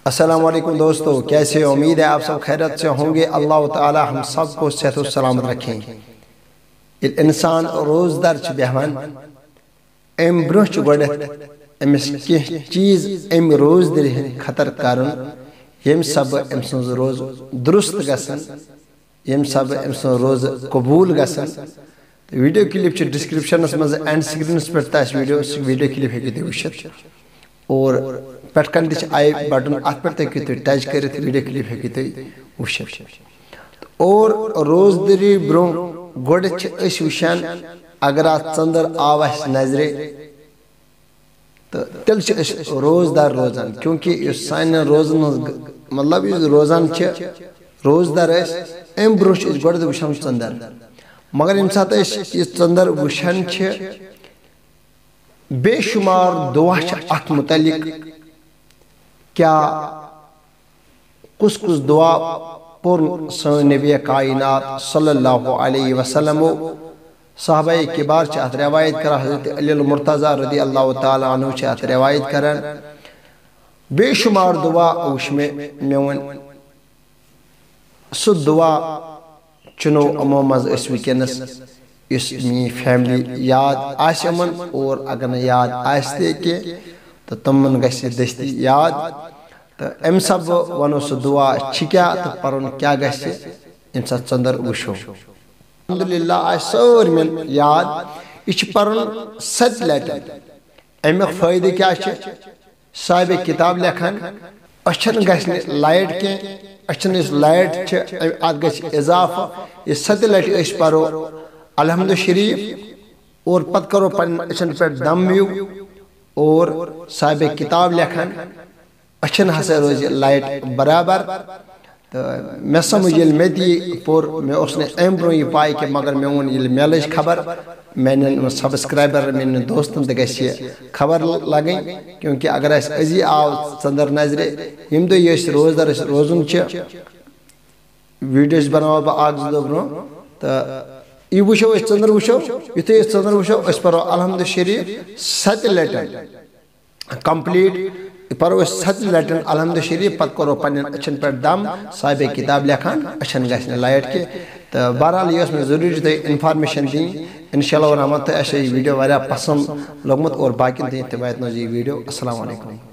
السلام علیکم دوستو، کیسے امید ہے آپ سب خیرت سے ہوں گے۔ اللہ تعالی ہم سب کو صحت و سلامت رکھیں۔ انسان روز در چھ بیہوان ام برونٛہہ چھ گۄڈٮ۪تھ أمِس کینٛہہ چیٖز امہِ روز دِرِ ہٕنٛدۍ خطر کرُن ییٚمہِ سببہٕ أمۍ سٕنٛز روز درست گژھن، ییٚمہِ سببہٕ أمۍ سٕنٛز روز قبوٗل گژھن۔ ویڈیو کلپ چھ ڈسکرپشنس منٛز اینڈ سکرینس پٮ۪ٹھ تہِ آسہِ ویڈیو کلپ ہیٚکِو تُہۍ وٕچھِتھ، اور پٮ۪ٹھ کَنہِ تہِ چھِ آی بٹن، اَتھ پٮ۪ٹھ تہِ ہیٚکِو تُہۍ ٹچ کٔرِتھ، ویڈیو کلپ ہیٚکِو تُہۍ وٕچھِتھ۔ اور روز دِری برونٛہہ گۄڈٕ چھِ أسۍ وٕچھان اگر اَتھ ژٔنٛدٕر آو اَسہِ نظرِ تہٕ تیٚلہِ چھِ أسۍ روزدار روزان، کیونکہِ یُس سانٮ۪ن روزن ہٕنٛز مطلب یُس روزان چھِ روزدار ٲسۍ اَمہِ برونٛہہ چھِ أسۍ گۄڈٕ وٕچھان ژٔنٛدٕر، مگر ییٚمہِ ساتہٕ أسۍ یہِ ژٔنٛدٕر وٕچھان چھِ بے شمار دعا چھِ اَتھ متعلق، کیٛاہ کُس کُس دعا پوٚر سٲنۍ نبی کائنات صلی اللہ علیہ وسلمو۔ صحابہ کبار چھِ اَتھ روایت کران، حضرت علی المرتضیٰ رضی اللہ تعالیٰ عنہ چھِ اَتھ روایت کران۔ بے شمار دعا وٕچھ مےٚ وۄنۍ سُہ دعا چُنو یِمو منٛز أسۍ وٕنکٮ۪نس یُس میٛٲنۍ فیملی یاد آسہِ یِمن، اور اگر نہٕ یاد آسہِ تہِ کینٛہہ تہٕ تِمن گژھِ دٔستی یاد، تہٕ اَمہِ سببہٕ وَنو سُہ دعا چھِ کیٛاہ تہٕ پرُن کیٛاہ گژھِ ییٚمہِ ساتہٕ ژٔنٛدٕر وٕچھو۔ الحمدللہ آسہِ سٲرمٮ۪ن یاد، یہِ چھُ پرُن 7 لٹہِ۔ اَمیُک فٲیدٕ کیٛاہ چھِ؟ صاحبِ کِتاب لیکھان أچھن گژھِ نہٕ لایٹ کینٛہہ، أچھن یُس لایٹ چھِ اَتھ گژھِ اضافہٕ۔ یہِ 7 لٹہِ أسۍ پرو الحمد شریف اور پتہٕ کرو پنٕنٮ۪ن أچھن پٮ۪ٹھ دم ہیوٗ، اور صاحبِ کِتاب لیکھان أچھن ہسا روزِ لایٹ برابر۔ تہٕ مےٚ سمجھ ییٚلہِ مےٚ تہِ یہِ پوٚر، مےٚ اوس نہٕ اَمہِ برونٛہہ یہِ پاے کینٛہہ، مگر مےٚ ووٚن ییٚلہِ مےٚ لٔج خبر، میانٮ۪ن سبسکرایبر میانٮ۪ن دوستن تہِ گژھِ یہِ خبر لگٕنۍ، کیونکہِ اگر اَسہِ أزی آو ژٔنٛدٕر نظرِ، ییٚمہِ دۄہ یہِ أسۍ روزدار أسۍ روزُن چھِ، ویڈیو چھُس بناوان بہٕ 1-2 دۄہ برونٛہہ، تہٕ یہِ وٕچھو أسۍ ژٔنٛدٕر وٕچھو، یُتھُے أسۍ ژٔنٛدٕر وٕچھو أسۍ پرو الحمد شریف 7 لٹہِ کمپلیٖٹ، پرو أسۍ 7 لٹہِ الحمد شریف، پتہٕ کرو پنٕنٮ۪ن أچھن پٮ۪ٹھ دم، صاحبِ کِتاب لیکھان أچھن گژھِ نہٕ لایٹ کینٛہہ۔ تہٕ بہرحال یہِ ٲس مےٚ ضروٗری تۄہہِ انفارمیشن دِنۍ۔ انشاء اللہ ورحمتہ، اَسہِ چھُ یہِ ویڈیو واریاہ پسنٛد لوٚگمُت، اور باقین تہِ واتنٲوزِ یہِ ویڈیو۔ السلام علیکم۔